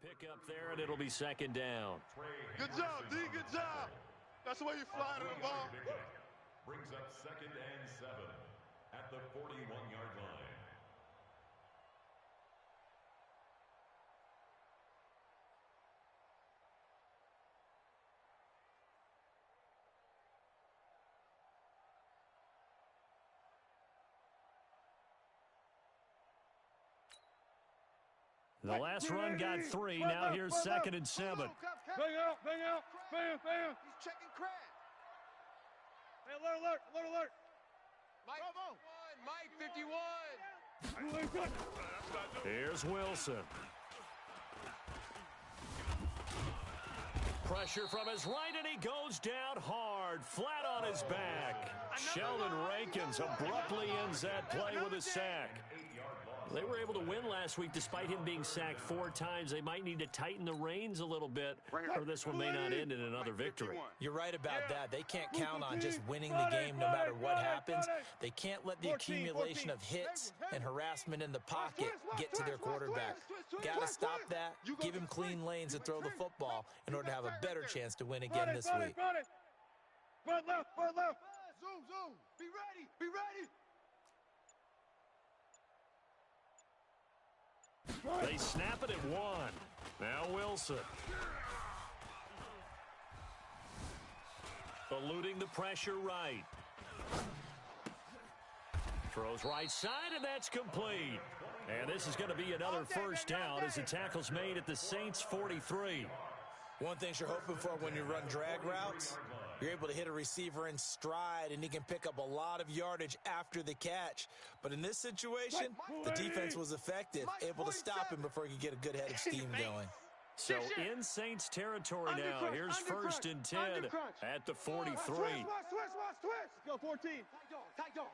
Pickup there, and it'll be second down. Good job, D. Good job. That's the way you fly to the ball. Brings up 2nd and 7 at the 41-yard line. The last run got 3. Now here's 2nd and 7. Bang out, bang out, bam, bam. He's checking Crab. Hey, alert, alert, alert. Mike 51, Mike 51. Here's Wilson. Pressure from his right, and he goes down hard, flat on his back. Sheldon Rankins abruptly ends that play with a sack. They were able to win last week despite him being sacked 4 times. They might need to tighten the reins a little bit, or this one may not end in another victory. You're right about that. They can't count on just winning the game no matter what happens. They can't let the accumulation of hits and harassment in the pocket get to their quarterback. Got to stop that, give him clean lanes to throw the football in order to have a better chance to win again this week. Run left, run left. Zoom, zoom. Be ready, be ready. They snap it at 1. Now Wilson. Eluding the pressure right. Throws right side, and that's complete. And this is going to be another first down as the tackle's made at the Saints' 43. One thing you're hoping for when you run drag routes, you're able to hit a receiver in stride, and he can pick up a lot of yardage after the catch. But in this situation, the defense was effective, able to stop him before he could get a good head of steam going. So in Saints territory now. Here's 1st and 10 at the 43. Twist. Go 14. Tight dog.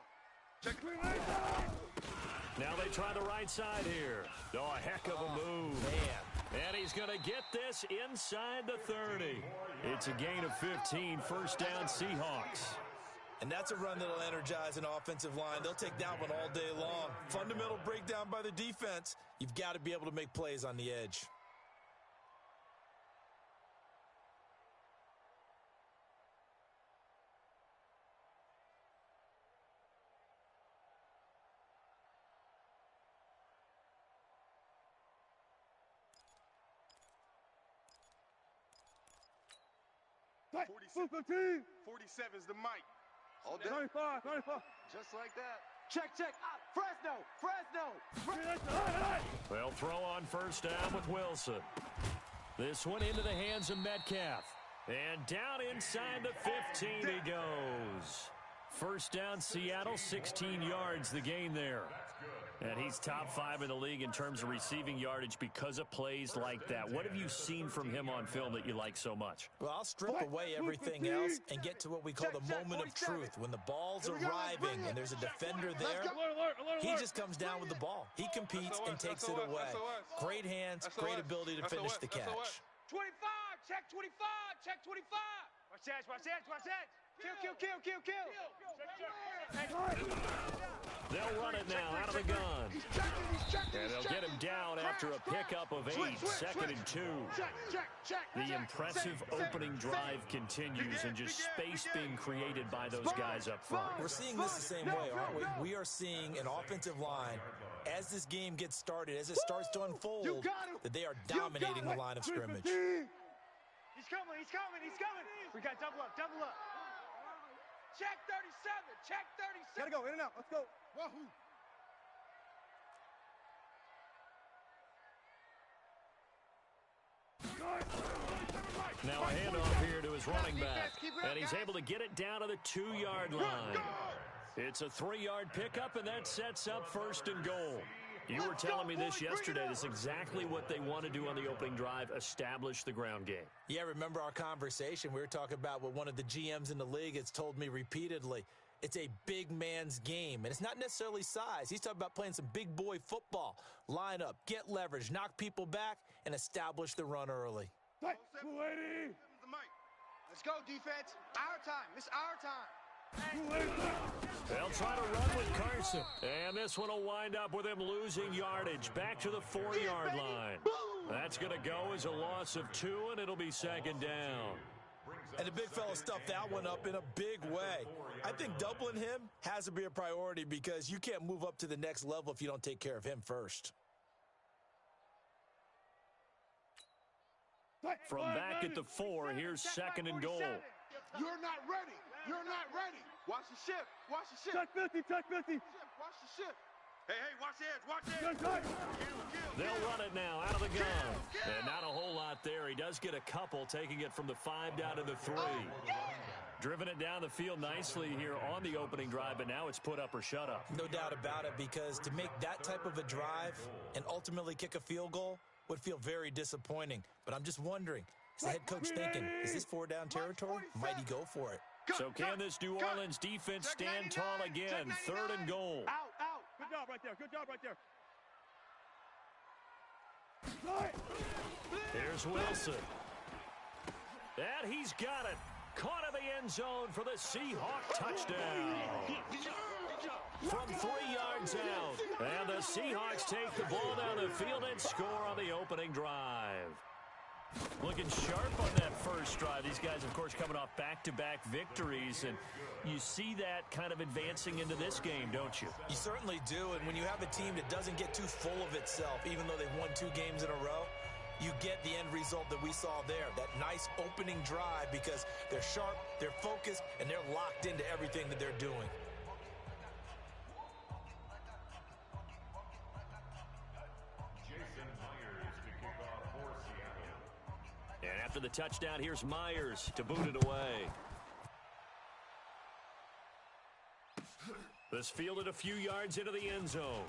Check it. Now they try the right side here. Oh, a heck of a move. Man. And he's going to get this inside the 30. It's a gain of 15, first down Seahawks. And that's a run that'll energize an offensive line. They'll take that one all day long. Fundamental breakdown by the defense. You've got to be able to make plays on the edge. Right. 47. 47 is the mic. All day. 95. Just like that. Check. Fresno. They'll throw on first down with Wilson. This one into the hands of Metcalf. And down inside the 15 he goes. First down Seattle, 16 yards the gain there. And he's top 5 in the league in terms of receiving yardage because of plays like that. What have you seen from him on film that you like so much? Well, I'll strip away everything else and get to what we call the moment of truth. When the ball's arriving and there's a defender there, he just comes down with the ball. He competes and takes it away. Great hands, great ability to finish the catch. 25. Check 25. Watch that. Kill. They'll run it now out of the gun. And they'll get him down after a pickup of 8, 2nd and 2. The impressive opening drive continues and just space being created by those guys up front. We're seeing this the same way, aren't we? We are seeing an offensive line, as this game gets started, as it starts to unfold, that they are dominating the line of scrimmage. He's coming. We got double up. Check 37. Gotta go, in and out. Let's go. Wahoo. Now a handoff here to his running back. And he's able to get it down to the 2-yard line. It's a 3-yard pickup, and that sets up 1st and goal. You were telling me this yesterday. This is exactly what they want to do on the opening drive, establish the ground game. Yeah, remember our conversation? We were talking about what one of the GMs in the league has told me repeatedly. It's a big man's game, and it's not necessarily size. He's talking about playing some big boy football. Line up, get leverage, knock people back, and establish the run early. Let's go, defense. Our time. It's our time. They'll try to run with Carson. And this one will wind up with him losing yardage back to the 4-yard line. That's going to go as a loss of 2, and it'll be second down. And the big fella stuffed that one up in a big way. I think doubling him has to be a priority because you can't move up to the next level if you don't take care of him first. From back at the 4, here's second and goal. You're not ready. You're not ready. Watch the ship. Watch the ship. Check 50. Check 50. Watch the ship. Hey, watch the edge. Watch the edge. They'll run it now out of the gun. And not a whole lot there. He does get a couple, taking it from the 5 down to the 3. Driven it down the field nicely here on the opening drive, but now it's put up or shut up. No doubt about it, because to make that type of a drive and ultimately kick a field goal would feel very disappointing. But I'm just wondering, is the head coach thinking, is this 4-down territory? Might he go for it? So can this New Orleans defense stand tall again? 3rd and goal. Out. Good job right there. Good job right there. Here's Wilson. And he's got it. Caught in the end zone for the Seahawks touchdown. From 3 yards out. And the Seahawks take the ball down the field and score on the opening drive. Looking sharp on that first drive. These guys, of course, coming off back-to-back victories, and you see that kind of advancing into this game, don't you? You certainly do, and when you have a team that doesn't get too full of itself, even though they've won 2 games in a row, you get the end result that we saw there, that nice opening drive, because they're sharp, they're focused, and they're locked into everything that they're doing. And after the touchdown, here's Myers to boot it away. This fielded a few yards into the end zone.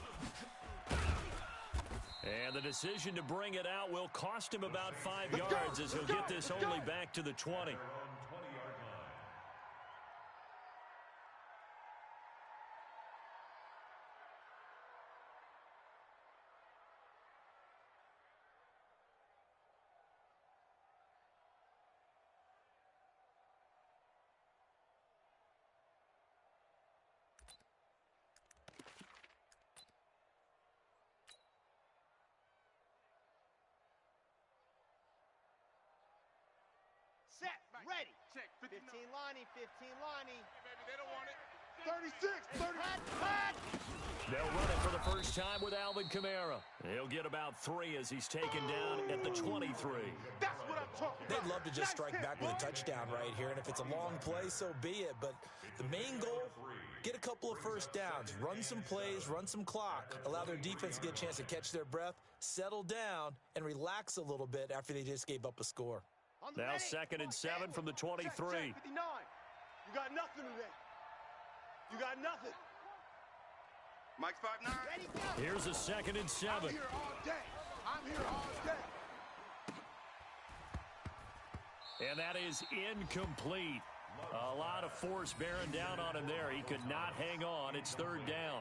And the decision to bring it out will cost him about 5 yards as he'll get this only back to the 20. Set. Ready. Check. 15 lining. 15 lining. Hey, baby, they don't want it. 36. 30. They'll run it for the first time with Alvin Kamara. He'll get about 3 as he's taken down at the 23. That's what I'm talking about. They'd love to just strike back with a touchdown right here, and if it's a long play, so be it. But the main goal, get a couple of first downs, run some plays, run some clock, allow their defense to get a chance to catch their breath, settle down, and relax a little bit after they just gave up a score. Now 2nd and 7 from the 23. Check, 59. You got nothing today. You got nothing. Mike's 5'9". Ready, go. Here's a 2nd and 7. I'm here all day. I'm here all day. And that is incomplete. A lot of force bearing down on him there. He could not hang on. It's 3rd down.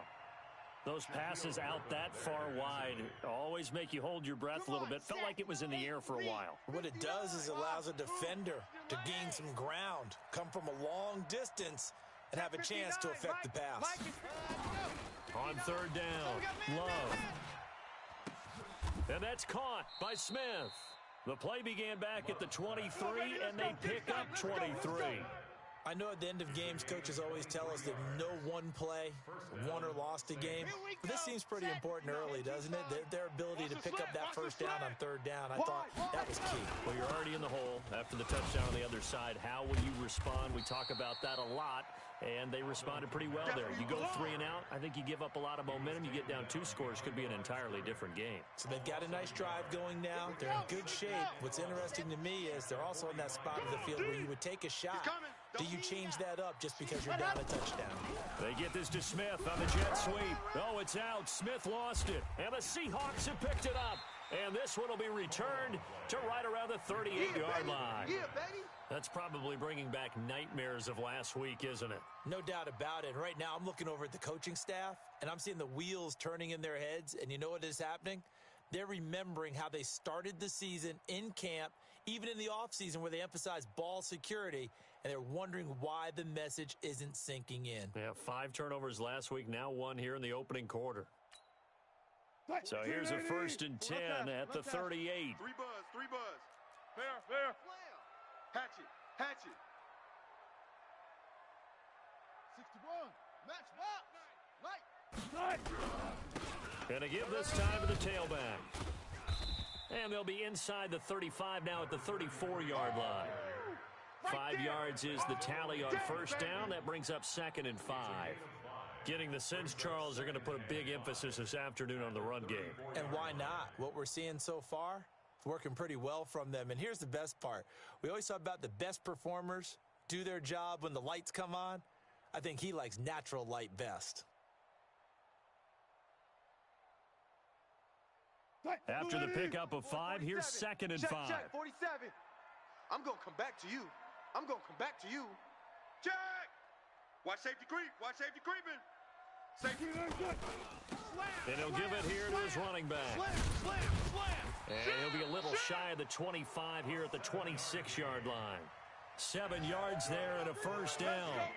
Those passes out that far wide always make you hold your breath a little bit. Felt like it was in the air for a while. What it does is it allows a defender to gain some ground, come from a long distance, and have a chance to affect the pass. On 3rd down, Love. And that's caught by Smith. The play began back at the 23, and they pick up 23. I know at the end of games, coaches always tell us that no one play won or lost a game. But this seems pretty important early, doesn't it? Their ability to pick up that first down on 3rd down, I thought that was key. Well, you're already in the hole after the touchdown on the other side. How will you respond? We talk about that a lot, and they responded pretty well there. You go 3 and out, I think you give up a lot of momentum. You get down 2 scores, could be an entirely different game. So they've got a nice drive going now. They're in good shape. What's interesting to me is they're also in that spot of the field where you would take a shot. Do you change that up just because you're down a touchdown? They get this to Smith on the jet sweep. Oh, it's out. Smith lost it. And the Seahawks have picked it up. And this one will be returned to right around the 38-yard line. Yeah, baby. That's probably bringing back nightmares of last week, isn't it? No doubt about it. Right now, I'm looking over at the coaching staff, and I'm seeing the wheels turning in their heads. And you know what is happening? They're remembering how they started the season in camp, even in the offseason where they emphasized ball security, and they're wondering why the message isn't sinking in. Yeah, 5 turnovers last week, now 1 here in the opening quarter. So here's a 1st and 10 at the 38. 3 buzz, 3 buzz. Fair. Hatch it. 61. Match box. Light. Going to give this time to the tailback. And they'll be inside the 35 now at the 34-yard line. 5 yards is the tally on 1st down. That brings up 2nd and 5. Getting the sense, Charles, they're going to put a big emphasis this afternoon on the run game. And why not? What we're seeing so far, it's working pretty well from them. And here's the best part. We always talk about the best performers do their job when the lights come on. I think he likes natural light best. After the pickup of 5, here's 2nd and 5. Check, 47. I'm going to come back to you. Check. Watch safety creep. Creeping. Safety. And he'll give it here to his running back. And he'll be a little shy of the 25 here at the 26-yard line. 7 yards there and a 1st down.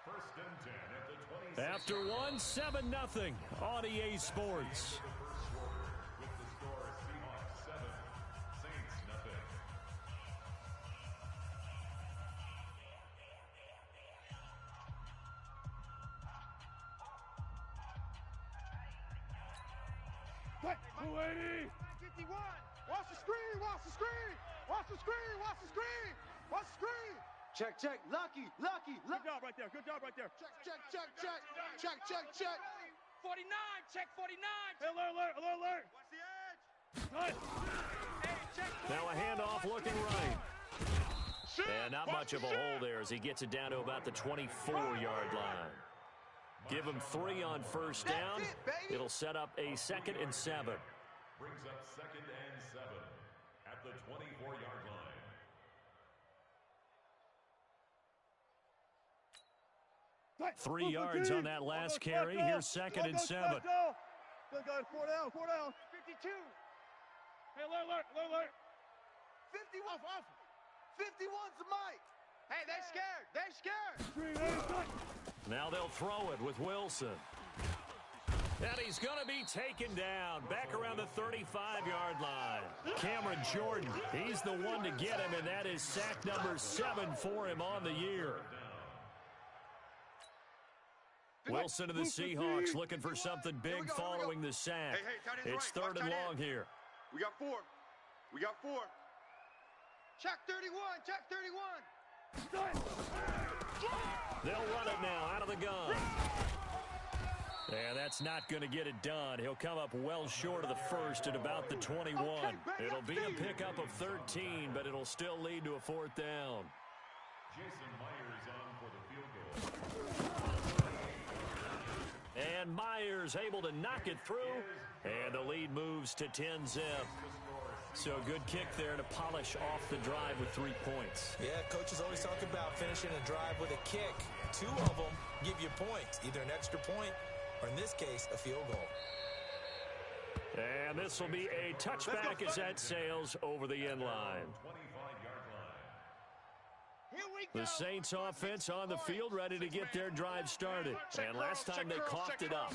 First and 10 at the 26. After 1, 7-0 on EA Sports. With the score, Seahawks 7, Saints nothing. What? 280. 51. Watch the screen. Check. Lucky. Good job right there. Check. 49. Check 49. Hey, alert. Watch the edge. Now a handoff looking right. And not much of a hole there as he gets it down to about the 24-yard line. Give him 3 on 1st down. It'll set up a 2nd and 7. Brings up 2nd and 7 at the 24-yard line. 3 yards on that last carry. Here's 2nd and 7. Good guys, 4 down. 52. Hey, alert. 51. 51's the mic. Hey, they scared. Now they'll throw it with Wilson. And he's going to be taken down back around the 35-yard line. Cameron Jordan, he's the one to get him, and that is sack number 7 for him on the year. Wilson to the Seahawks looking for something big following the sack. It's 3rd and long here. We got 4. Check 31. They'll run it now out of the gun. And that's not going to get it done. He'll come up well short of the 1st at about the 21. It'll be a pickup of 13, but it'll still lead to a 4th down. Jason Myers on for the field goal. And Myers able to knock it through. And the lead moves to 10-zip. So good kick there to polish off the drive with 3 points. Yeah, coaches always talk about finishing a drive with a kick. 2 of them give you points, either an extra point or, in this case, a field goal. And this will be a touchback as that sails over the end line. The Saints offense on the field ready to get their drive started. And last time they coughed it up,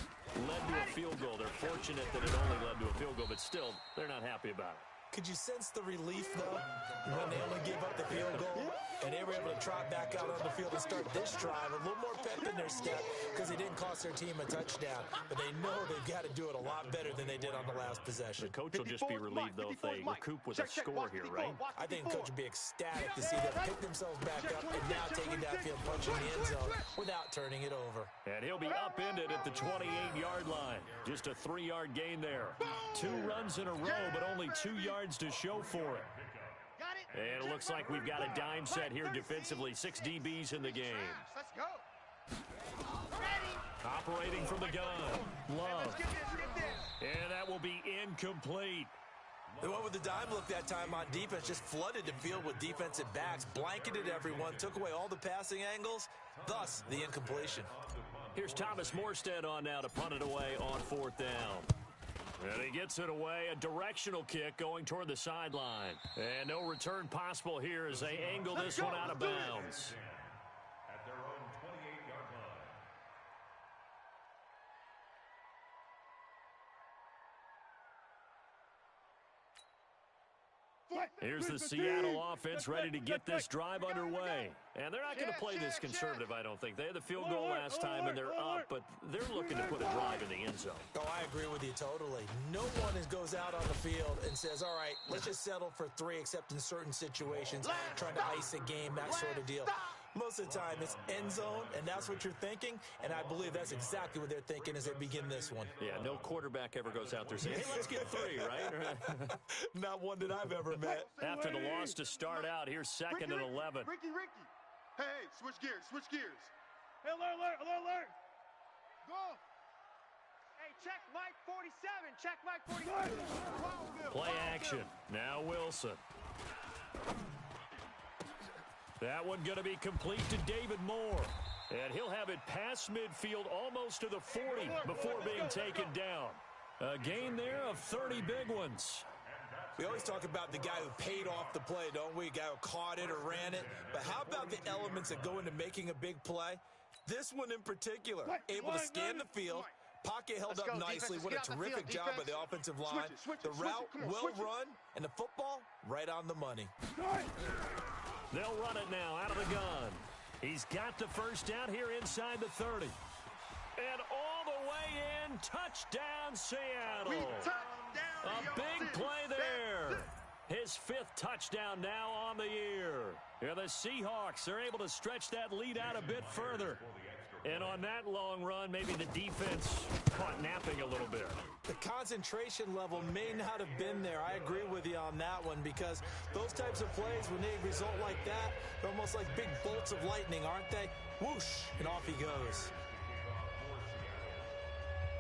led to a field goal. They're fortunate that it only led to a field goal, but still, they're not happy about it. Could you sense the relief, though, when they only gave up the field goal and they were able to trot back out on the field and start this drive? A little more pep in their step because they didn't cost their team a touchdown. But they know they've got to do it a lot better than they did on the last possession. The coach will just be relieved, though, if they recoup with a score here, right? I think the coach would be ecstatic to see them pick themselves back up and now take it downfield, punching the end zone without turning it over. And he'll be upended at the 28-yard line. Just a 3-yard gain there. 2 runs in a row, but only 2 yards to show for it. And it looks like we've got a dime set here defensively. 6 DBs in the game. Let's go. Operating from the gun. Love. And that will be incomplete. They went with the dime look that time on defense, just flooded the field with defensive backs, blanketed everyone, took away all the passing angles, thus the incompletion. Here's Thomas Morstead on now to punt it away on 4th down. And he gets it away, a directional kick going toward the sideline. And no return possible here as they angle this one out of bounds. At their own 28-yard line. Here's the Seattle offense ready to get this drive underway. And they're not going to play this conservative, I don't think. They had the field goal last time, and they're up, but they're looking to put a drive in the end zone. Oh, I agree with you totally. No one goes out on the field and says, all right, let's just settle for 3, except in certain situations, trying to ice a game, that sort of deal. Most of the time, it's end zone, and that's what you're thinking, and I believe that's exactly what they're thinking as they begin this one. Yeah, no quarterback ever goes out there saying, hey, let's get 3, right? Not one that I've ever met. After the loss to start out, here's 2nd and 11. Ricky. Hey, switch gears. Hey, alert. Go. Hey, check Mike 47. Check Mike 47. Play action. Now Wilson. That one going to be complete to David Moore. And he'll have it past midfield almost to the 40 before being taken down. A gain there of 30 big ones. We always talk about the guy who paid off the play, don't we? A guy who caught it or ran it. But how about the elements that go into making a big play? This one in particular, able to scan the field. Pocket held up nicely. What a terrific job by the offensive line. The route, well run, and the football, right on the money. They'll run it now out of the gun. He's got the first down here inside the 30. And all the way in, touchdown Seattle. A big play there. His 5th touchdown now on the year. Yeah, the Seahawks are able to stretch that lead out a bit further. And on that long run, maybe the defense caught napping a little bit. The concentration level may not have been there. I agree with you on that one, because those types of plays, when they result like that, they're almost like big bolts of lightning, aren't they? Whoosh, and off he goes.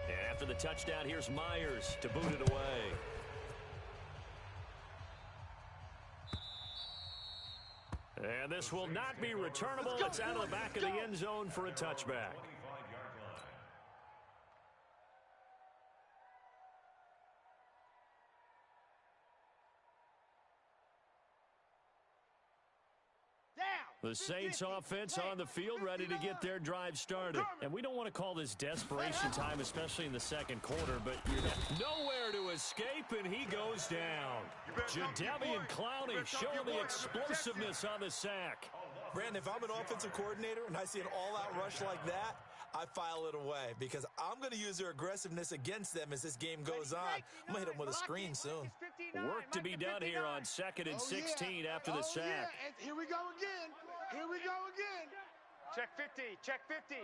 And after the touchdown, here's Myers to boot it away. And this will not be returnable. It's out of the back of the end zone for a touchback. The Saints offense on the field ready to get their drive started. And we don't want to call this desperation time, especially in the second quarter, but nowhere to escape, and he goes down. Jadeveon Clowney showing the explosiveness on the sack. Brandon, if I'm an offensive coordinator and I see an all-out rush like that, I file it away, because I'm going to use their aggressiveness against them as this game goes on. I'm going to hit them with a screen soon. Work to be done here on 2nd and 16 after the sack. And here we go again. Check 50. Check 50.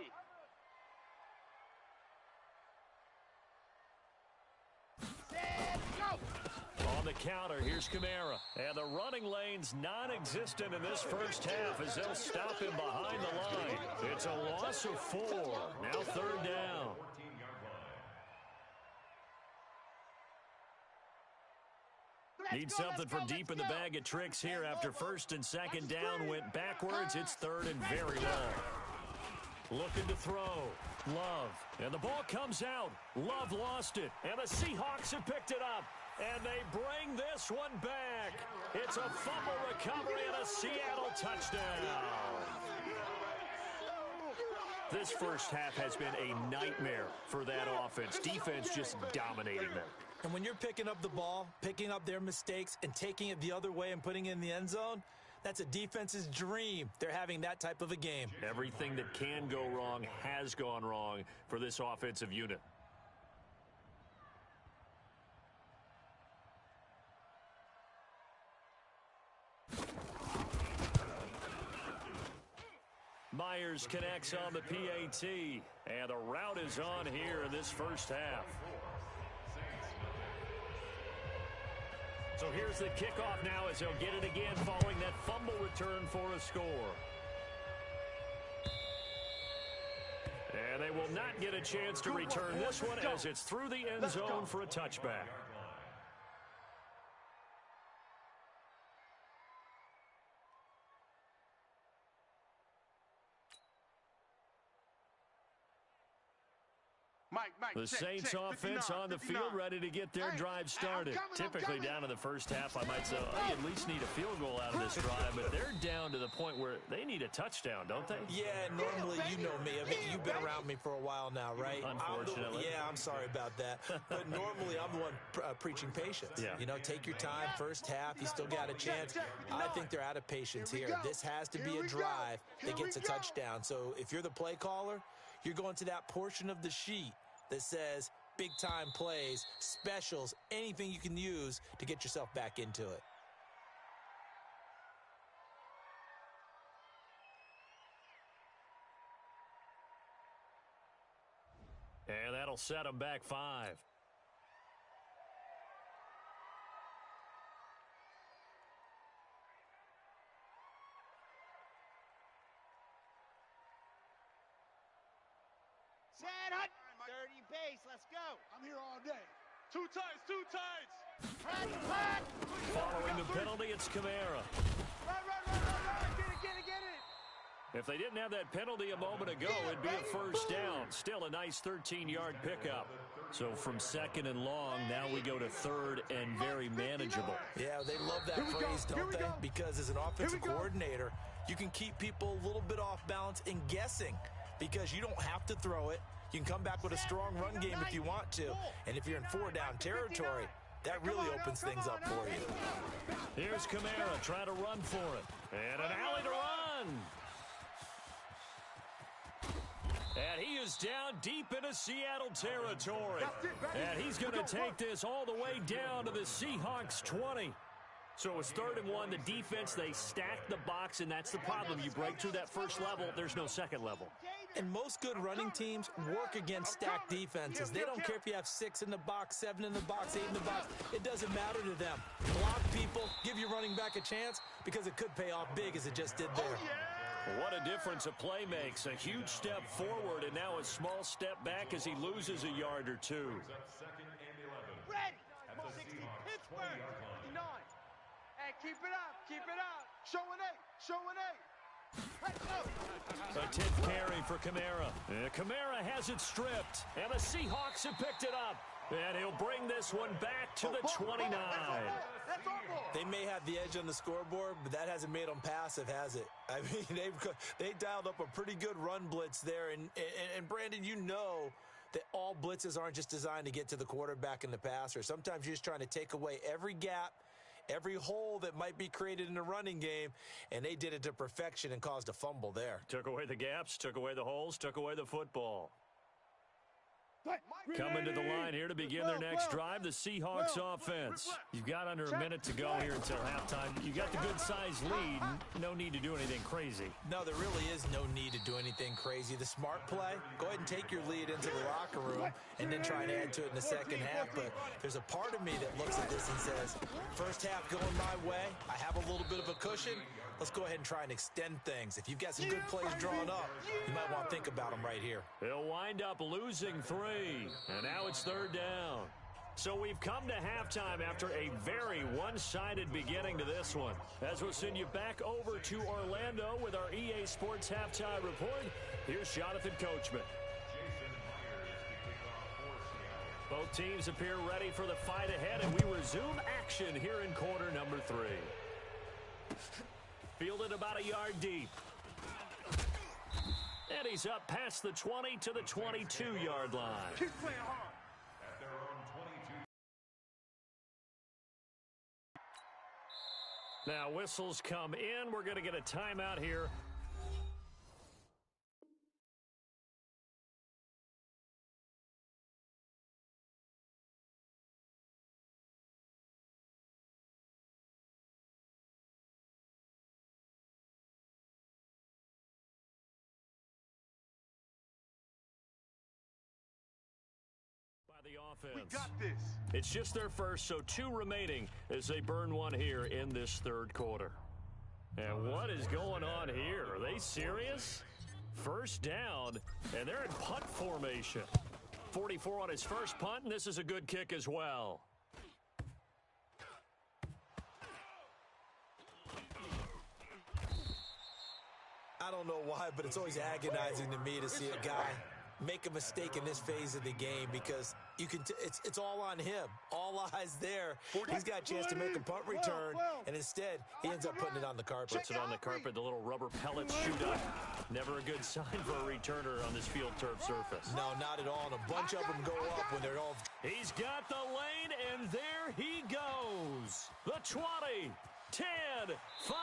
On the counter, here's Kamara. And the running lane's non-existent in this first half as they'll stop him behind the line. It's a loss of 4. Now 3rd down. Need something from deep in the bag of tricks here after 1st and 2nd down went backwards. It's 3rd and very long. Looking to throw. Love. And the ball comes out. Love lost it. And the Seahawks have picked it up. And they bring this one back. It's a fumble recovery and a Seattle touchdown. This first half has been a nightmare for that offense. Defense just dominating them. And when you're picking up the ball, picking up their mistakes, and taking it the other way and putting it in the end zone, that's a defense's dream. They're having that type of a game. Everything that can go wrong has gone wrong for this offensive unit. Myers connects on the PAT, and the route is on here in this first half. So here's the kickoff now as they'll get it again following that fumble return for a score. And they will not get a chance to return this one as it's through the end zone for a touchback. The Saints offense on the field, ready to get their drive started. Typically down in the first half, I might say, oh, you at least need a field goal out of this drive, but they're down to the point where they need a touchdown, don't they? Yeah, normally, you know me. I mean, you've been around me for a while now, right? Unfortunately. I'm sorry about that. But normally, I'm the one preaching patience. Yeah. You know, take your time, first half, you still got a chance. I think they're out of patience here. This has to be a drive that gets a touchdown. So if you're the play caller, you're going to that portion of the sheet that says big-time plays, specials, anything you can use to get yourself back into it. And that'll set them back 5. Set hut. 30 base. Let's go. I'm here all day. Two tights. Following the penalty, it's Kamara. Run. Get it. If they didn't have that penalty a moment ago, it'd be a first down. Still a nice 13-yard pickup. So from second and long, now we go to third and very manageable. Yeah, they love that phrase, don't they? Because as an offensive coordinator, you can keep people a little bit off balance and guessing because you don't have to throw it. You can come back with a strong run game if you want to. And if you're in 4-down territory, that really opens things up for you. Here's Kamara trying to run for it. And an alley to run. And he is down deep into Seattle territory. And he's going to take this all the way down to the Seahawks 20. So it was 3rd and 1. The defense, they stacked the box, and that's the problem. You break through that first level, there's no second level. And most good running teams work against stacked defenses. They don't care if you have 6 in the box, 7 in the box, 8 in the box. It doesn't matter to them. Block people, give your running back a chance because it could pay off big as it just did there. What a difference a play makes. A huge step forward and now a small step back as he loses a yard or two. Ready. 60 Pittsburgh. 59. Hey, keep it up. Showing eight. A 10th carry for Kamara. Kamara has it stripped, and the Seahawks have picked it up. And he'll bring this one back to the 29. They may have the edge on the scoreboard, but that hasn't made them passive, has it? I mean, they dialed up a pretty good run blitz there. And Brandon, you know that all blitzes aren't just designed to get to the quarterback and the passer. Sometimes you're just trying to take away every gap, every hole that might be created in the running game, and they did it to perfection and caused a fumble there. Took away the gaps, took away the holes, took away the football. Coming to the line here to begin their next drive, the Seahawks offense. You've got under a minute to go here until halftime. You got the good-sized lead. No need to do anything crazy. No, there really is no need to do anything crazy. The smart play, go ahead and take your lead into the locker room and then try and add to it in the second half. But there's a part of me that looks at this and says, first half going my way, I have a little bit of a cushion. Let's go ahead and try and extend things. If you've got some good plays drawn up, you might want to think about them right here. They'll wind up losing 3, and now it's 3rd down. So we've come to halftime after a very one-sided beginning to this one. As we'll send you back over to Orlando with our EA Sports Halftime Report, here's Jonathan Coachman. Both teams appear ready for the fight ahead, and we resume action here in quarter number 3. Fielded about a yard deep. And he's up past the 20 to the 22-yard line. Keep playing hard. At their own 22. Now whistles come in. We're going to get a timeout here. The offense. We got this. It's just their first, so 2 remaining as they burn one here in this 3rd quarter. And what is going on here? Are they serious? First down, and they're in punt formation. 44 on his first punt, and this is a good kick as well. I don't know why, but it's always agonizing to me to see a guy make a mistake in this phase of the game because you can. It's all on him. All eyes there. He's got a chance to make a punt return, and instead he ends up putting it on the carpet. Puts it on the carpet. The little rubber pellets shoot up. Never a good sign for a returner on this field turf surface. No, not at all. And a bunch of them go up when they're all. He's got the lane, and there he goes. The 20, 10, 5,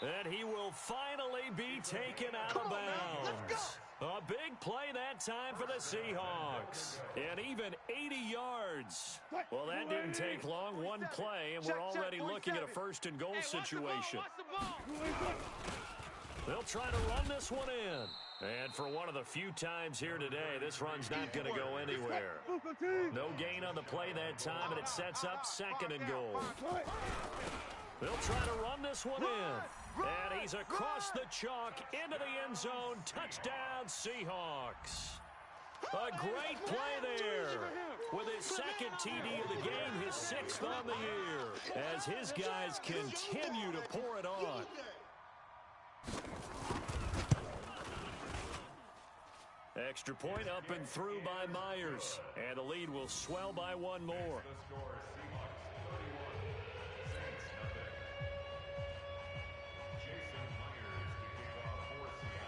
and he will finally be taken out of bounds. A big play that time for the Seahawks. And even 80 yards. Well, that didn't take long. One play, and we're already looking at a first-and-goal situation. They'll try to run this one in. And for one of the few times here today, this run's not going to go anywhere. No gain on the play that time, and it sets up second and goal. They'll try to run this one in. And he's across the chalk into the end zone. Touchdown, Seahawks. A great play there. With his second TD of the game, his 6th on the year. As his guys continue to pour it on. Extra point up and through by Myers. And the lead will swell by one more.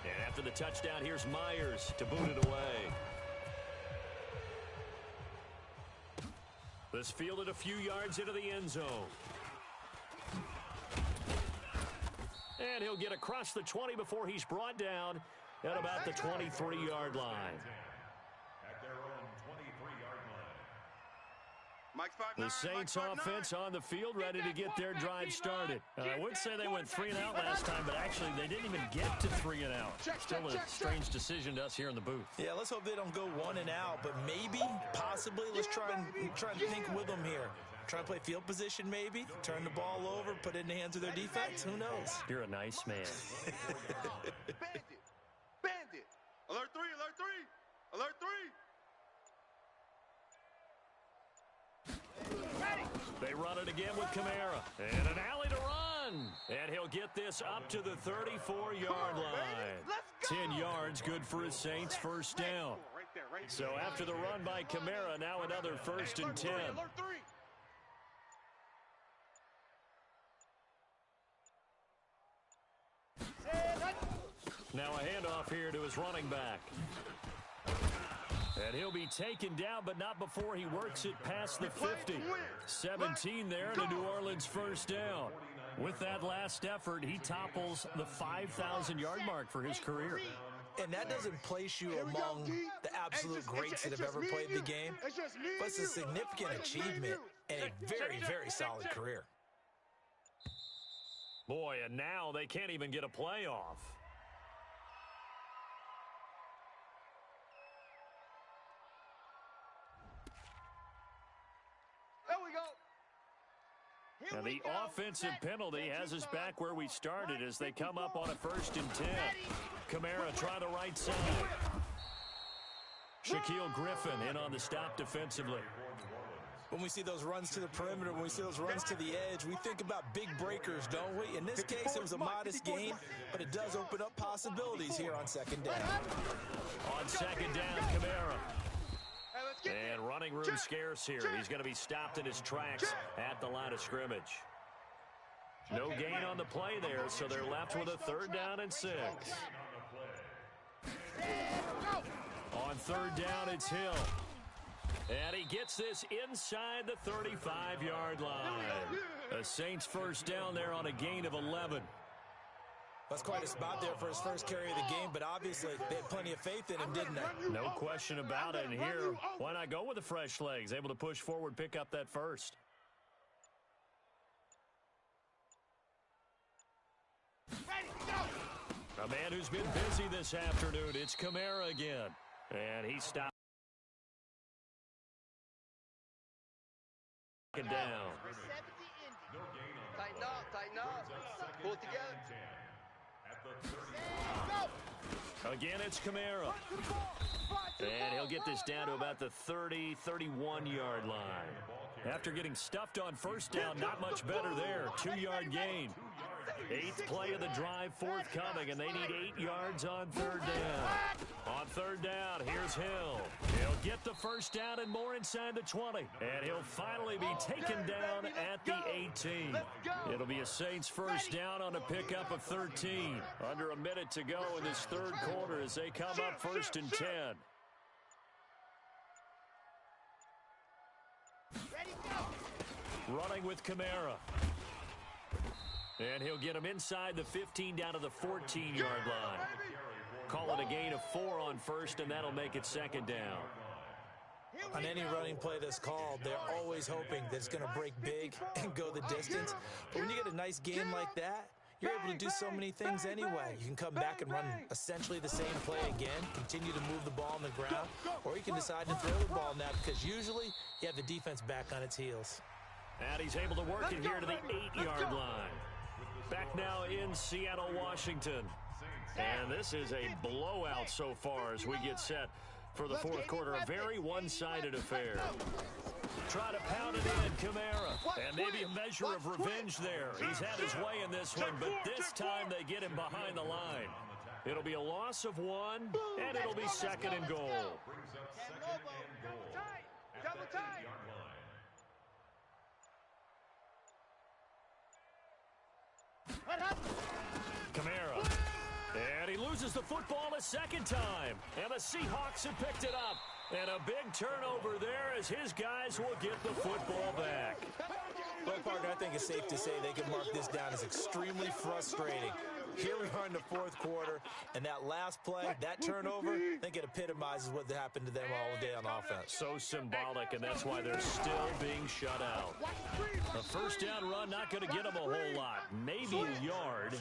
And after the touchdown, here's Myers to boot it away. This fielded a few yards into the end zone. And he'll get across the 20 before he's brought down at about the 23-yard line. At their own 23-yard line. The Saints offense on the field, ready to get their drive started. I would say they went 3 and out last time, but actually they didn't even get to 3 and out. Still a strange decision to us here in the booth. Yeah, let's hope they don't go 1 and out, but maybe, possibly, let's try and think with them here. Try to play field position maybe, turn the ball over, put it in the hands of their defense. Who knows? You're a nice man. Bandit. Alert 3, alert 3. Alert 3. They run it again with Kamara. And an alley to run. And he'll get this up to the 34-yard line. 10 yards, good for his Saints, first down. So after the run by Kamara, now another 1st and 10. Now a handoff here to his running back. And he'll be taken down, but not before he works it past the 50. 17 there, and a New Orleans first down. With that last effort, he topples the 5,000-yard mark for his career. And that doesn't place you among the absolute greats that have ever played the game, but it's a significant achievement and a very, very solid career. Boy, and now they can't even get a playoff. And the offensive penalty has us back where we started as they come up on a 1st and 10. Kamara try the right side. Shaquille Griffin in on the stop defensively. When we see those runs to the perimeter, when we see those runs to the edge, we think about big breakers, don't we? In this case, it was a modest gain, but it does open up possibilities here on 2nd down. On 2nd down, Kamara. And running room scarce here. He's going to be stopped in his tracks at the line of scrimmage. No gain on the play there, so they're left with a 3rd down and 6. On 3rd down, it's Hill. And he gets this inside the 35-yard line. The Saints first down there on a gain of 11. That's quite a spot there for his first carry of the game, but obviously they had plenty of faith in him, didn't they? No question about it. And here, why not go with the fresh legs? Able to push forward, pick up that first. A man who's been busy this afternoon. It's Kamara again. And he stopped. Down. Tighten up. Pull it together. Again, it's Kamara. And he'll get this down to about the 30, 31-yard line. After getting stuffed on 1st down, not much better there. 2-yard gain. Eighth play of the drive forthcoming, and they need 8 yards on third down. On third down, here's Hill. He'll get the first down and more inside the 20. And he'll finally be taken down at the 18. It'll be a Saints first down on a pickup of 13. Under a minute to go in this third quarter as they come up first and 10. Running with Kamara. And he'll get him inside the 15 down to the 14-yard line. Call it a gain of 4 on first, and that'll make it second down. On any running play that's called, they're always hoping that it's going to break big and go the distance. But when you get a nice gain like that, you're able to do so many things anyway. You can come back and run essentially the same play again, continue to move the ball on the ground, or you can decide to throw the ball now because usually you have the defense back on its heels. And he's able to work it here to the 8-yard line. Back now in Seattle, Washington. And this is a blowout so far as we get set for the fourth quarter. A very one-sided affair. Try to pound it in, Kamara. And maybe a measure of revenge there. He's had his way in this one, but this time they get him behind the line. It'll be a loss of 1, and it'll be second and goal. Double tight. Kamara. And he loses the football a second time. And the Seahawks have picked it up. And a big turnover there as his guys will get the football back. Well, partner, I think it's safe to say they can mark this down as extremely frustrating. Here we are in the fourth quarter, and that last play, that turnover, I think it epitomizes what happened to them all day on offense. So symbolic, and that's why they're still being shut out. A first down run, not going to get them a whole lot. Maybe a yard.